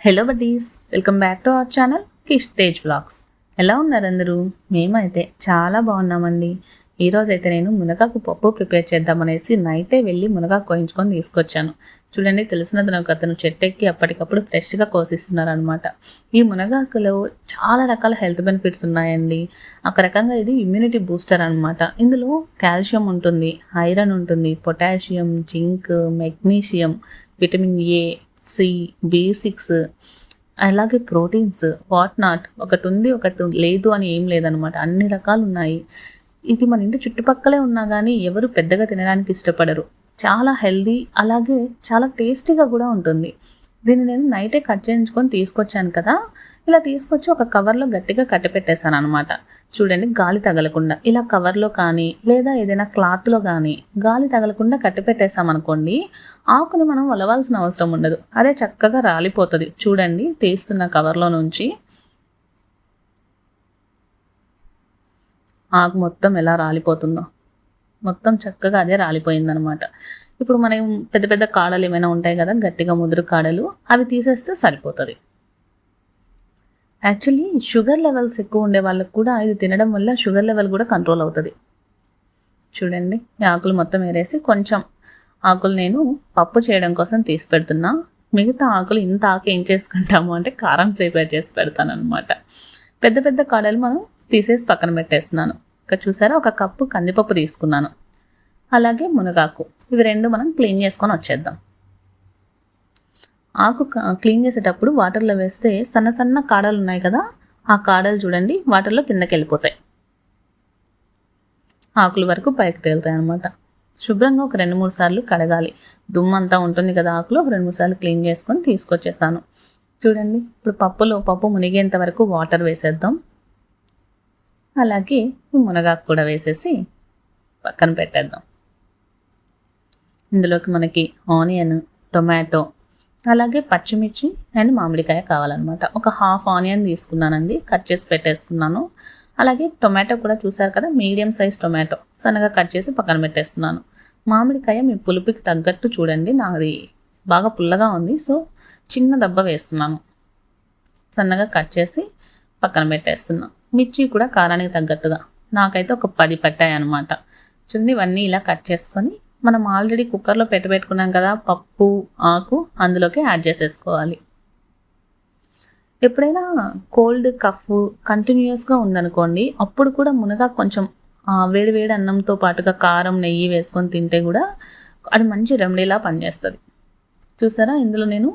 Hello buddies, welcome back to our channel Kish Tej vlogs. ఎలా ఉన్నారు అందరూ? మేమైతే చాలా బాగున్నామండి. ఈరోజైతే నేను మునగాకు పప్పు ప్రిపేర్ చేద్దామనేసి నైటే వెళ్ళి మునగాకు కోయించుకొని తీసుకొచ్చాను. చూడండి, తెలిసినది నాకు అతను చెట్టెక్కి అప్పటికప్పుడు ఫ్రెష్గా కోసిస్తున్నారు అనమాట. ఈ మునగాకులో చాలా రకాల హెల్త్ బెనిఫిట్స్ ఉన్నాయండి. ఒక రకంగా ఇది ఇమ్యూనిటీ బూస్టర్ అనమాట. ఇందులో కాల్షియం ఉంటుంది, ఐరన్ ఉంటుంది, potassium, zinc, magnesium, vitamin A, C, B6, అలాగే ప్రోటీన్స్, వాట్ నాట్, ఒకటి ఉంది ఒకటి లేదు అని ఏం లేదనమాట. అన్ని రకాలు ఉన్నాయి. ఇది మన ఇంటి చుట్టుపక్కలే ఉన్నా కానీ ఎవరు పెద్దగా తినడానికి ఇష్టపడరు. చాలా హెల్దీ, అలాగే చాలా టేస్టీగా కూడా ఉంటుంది. దీన్ని నేను నైటే కట్ చేయించుకొని తీసుకొచ్చాను కదా, ఇలా తీసుకొచ్చి ఒక కవర్లో గట్టిగా కట్టపెట్టేశాను అనమాట. చూడండి, గాలి తగలకుండా ఇలా కవర్లో కానీ లేదా ఏదైనా క్లాత్లో కానీ గాలి తగలకుండా కట్టపెట్టేసామనుకోండి, ఆకుని మనం వలవాల్సిన అవసరం ఉండదు. అదే చక్కగా రాలిపోతుంది. చూడండి, తీస్తున్న కవర్లో నుంచి ఆకు మొత్తం ఎలా రాలిపోతుందో, మొత్తం చక్కగా అదే రాలిపోయిందనమాట. ఇప్పుడు మనం పెద్ద పెద్ద కాడలు ఏమైనా ఉంటాయి కదా, గట్టిగా ముదురు కాడలు, అవి తీసేస్తే సరిపోతుంది. యాక్చువల్లీ షుగర్ లెవెల్స్ ఎక్కువ ఉండే వాళ్ళకు కూడా ఇది తినడం వల్ల షుగర్ లెవెల్ కూడా కంట్రోల్ అవుతుంది. చూడండి, ఈ ఆకులు మొత్తం ఏరేసి కొంచెం ఆకులు నేను పప్పు చేయడం కోసం తీసి పెడుతున్నా. మిగతా ఆకులు ఇంత ఆకు ఏం చేసుకుంటాము అంటే కారం ప్రిపేర్ చేసి పెడతాను అనమాట. పెద్ద పెద్ద కాడలు మనం తీసేసి పక్కన పెట్టేస్తున్నాను. ఇక్కడ చూసారా, ఒక కప్పు కందిపప్పు తీసుకున్నాను, అలాగే మునగాకు. ఇవి రెండు మనం క్లీన్ చేసుకొని వచ్చేద్దాం. ఆకు క్లీన్ చేసేటప్పుడు వాటర్లో వేస్తే సన్న సన్న కాడలు ఉన్నాయి కదా, ఆ కాడలు చూడండి వాటర్లో కిందకి వెళ్ళిపోతాయి. ఆకుల వరకు పైకి తేలుతాయి అనమాట. శుభ్రంగా ఒక 2-3 సార్లు కడగాలి. దుమ్మంతా ఉంటుంది కదా ఆకులో, 2-3 సార్లు క్లీన్ చేసుకొని తీసుకొచ్చేస్తాను. చూడండి, ఇప్పుడు పప్పు మునిగేంత వరకు వాటర్ వేసేద్దాం. అలాగే ఈ మునగాకు కూడా వేసేసి పక్కన పెట్టేద్దాం. ఇందులోకి మనకి ఆనియన్, టొమాటో, అలాగే పచ్చిమిర్చి అండ్ మామిడికాయ కావాలన్నమాట. ఒక హాఫ్ ఆనియన్ తీసుకున్నానండి, కట్ చేసి పెట్టేసుకున్నాను. అలాగే టొమాటో కూడా చూసారు కదా, మీడియం సైజ్ టొమాటో సన్నగా కట్ చేసి పక్కన పెట్టేస్తున్నాను. మామిడికాయ మీ పులుపుకి తగ్గట్టు చూడండి, నాది బాగా పుల్లగా ఉంది, సో చిన్న దెబ్బ వేస్తున్నాను. సన్నగా కట్ చేసి పక్కన పెట్టేస్తున్నాను. మిర్చి కూడా కారానికి తగ్గట్టుగా, నాకైతే ఒక 10 పట్టాయి అనమాట. చూడండి, ఇవన్నీ ఇలా కట్ చేసుకొని మనం ఆల్రెడీ కుక్కర్లో పెట్టుకున్నాం కదా పప్పు, ఆకు, అందులోకి యాడ్ చేసేసుకోవాలి. ఎప్పుడైనా కోల్డ్, కఫ్ కంటిన్యూస్గా ఉందనుకోండి, అప్పుడు కూడా మునగాకు కొంచెం వేడి వేడి అన్నంతో పాటుగా కారం, నెయ్యి వేసుకొని తింటే కూడా అది మంచి రెమెడీలా పనిచేస్తుంది. చూసారా, ఇందులో నేను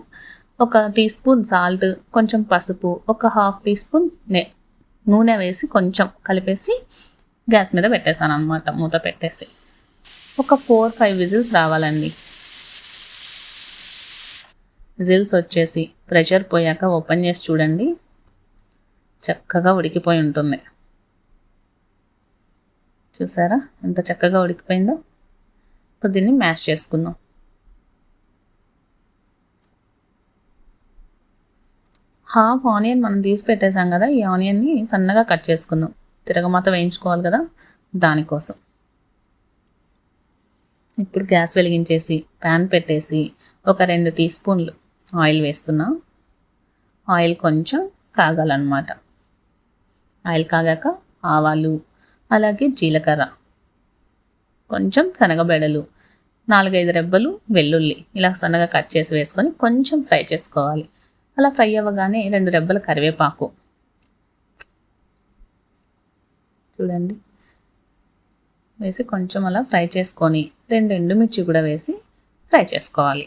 1 టీ స్పూన్ సాల్ట్, కొంచెం పసుపు, ఒక హాఫ్ టీ స్పూన్ నూనె వేసి కొంచెం కలిపేసి గ్యాస్ మీద పెట్టేశాను అనమాట. మూత పెట్టేసి ఒక 4-5 విజిల్స్ రావాలండి. విజిల్స్ వచ్చేసి ప్రెషర్ పోయాక ఓపెన్ చేసి చూడండి, చక్కగా ఉడికిపోయి ఉంటుంది. చూసారా ఎంత చక్కగా ఉడికిపోయిందో. ఇప్పుడు దీన్ని మ్యాష్ చేసుకుందాం. హాఫ్ ఆనియన్ మనం తీసి పెట్టేసాం కదా, ఈ ఆనియన్ని సన్నగా కట్ చేసుకుందాం. తిరగమాత వేయించుకోవాలి కదా, దానికోసం. ఇప్పుడు గ్యాస్ వెలిగించేసి ప్యాన్ పెట్టేసి ఒక 2 టీ స్పూన్లు ఆయిల్ వేస్తున్నా. ఆయిల్ కొంచెం కాగాలన్నమాట. ఆయిల్ కాగాక ఆవాలు, అలాగే జీలకర్ర, కొంచెం శనగబెడలు, 4-5 రెబ్బలు వెల్లుల్లి ఇలా సన్నగా కట్ చేసి వేసుకొని కొంచెం ఫ్రై చేసుకోవాలి. అలా ఫ్రై అవ్వగానే 2 రెబ్బల కరివేపాకు చూడండి వేసి కొంచెం అలా ఫ్రై చేసుకొని 2 ఎండుమిర్చి కూడా వేసి ఫ్రై చేసుకోవాలి.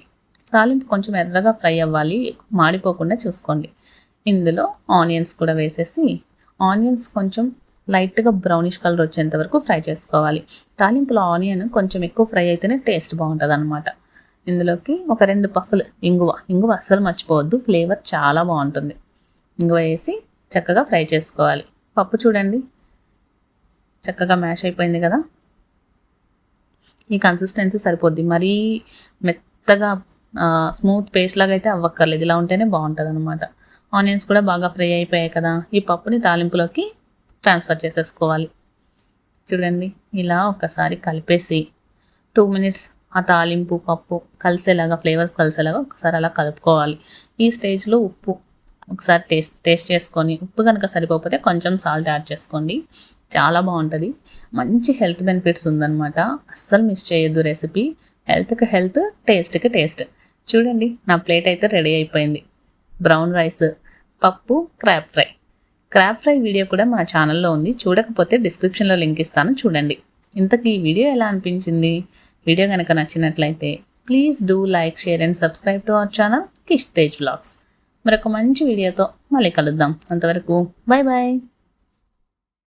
తాలింపు కొంచెం ఎర్రగా ఫ్రై అవ్వాలి, మాడిపోకుండా చూసుకోండి. ఇందులో ఆనియన్స్ కూడా వేసేసి ఆనియన్స్ కొంచెం లైట్గా బ్రౌనిష్ కలర్ వచ్చేంత వరకు ఫ్రై చేసుకోవాలి. తాలింపులో ఆనియన్ కొంచెం ఎక్కువ ఫ్రై అయితేనే టేస్ట్ బాగుంటుంది అనమాట. ఇందులోకి ఒక 2 పఫ్ఫులు ఇంగువ అస్సలు మర్చిపోవద్దు, ఫ్లేవర్ చాలా బాగుంటుంది. ఇంగువ వేసి చక్కగా ఫ్రై చేసుకోవాలి. పప్పు చూడండి చక్కగా మ్యాష్ అయిపోయింది కదా, ఈ కన్సిస్టెన్సీ సరిపోద్ది. మరీ మెత్తగా స్మూత్ పేస్ట్ లాగా అయితే అవ్వక్కర్లేదు, ఇలా ఉంటేనే బాగుంటుంది అనమాట. ఆనియన్స్ కూడా బాగా ఫ్రై అయిపోయాయి కదా, ఈ పప్పుని తాలింపులోకి ట్రాన్స్ఫర్ చేసేసుకోవాలి. చూడండి, ఇలా ఒకసారి కలిపేసి 2 మినిట్స్ ఆ తాలింపు పప్పు కలిసేలాగా ఫ్లేవర్స్ కలిసేలాగా ఒకసారి అలా కలుపుకోవాలి. ఈ స్టేజ్లో ఉప్పు ఒకసారి టేస్ట్ చేసుకొని ఉప్పు కనుక సరిపోతే కొంచెం సాల్ట్ యాడ్ చేసుకోండి. చాలా బాగుంటుంది. మంచి హెల్త్ బెనిఫిట్స్ ఉందన్నమాట. అస్సలు మిస్ చేయొద్దు రెసిపీ. హెల్త్కి హెల్త్, టేస్ట్కి టేస్ట్. చూడండి నా ప్లేట్ అయితే రెడీ అయిపోయింది. బ్రౌన్ రైస్, పప్పు, క్రాబ్ ఫ్రై వీడియో కూడా మన ఛానల్లో ఉంది. చూడకపోతే డిస్క్రిప్షన్లో లింక్ ఇస్తాను, చూడండి. ఇంతకీ ఈ వీడియో ఎలా అనిపించింది? వీడియో కనుక నచ్చినట్లయితే please do like, share and subscribe to our channel Kish Tej vlogs. మరొక మంచి వీడియోతో మళ్ళీ కలుద్దాం. అంతవరకు బాయ్ బాయ్.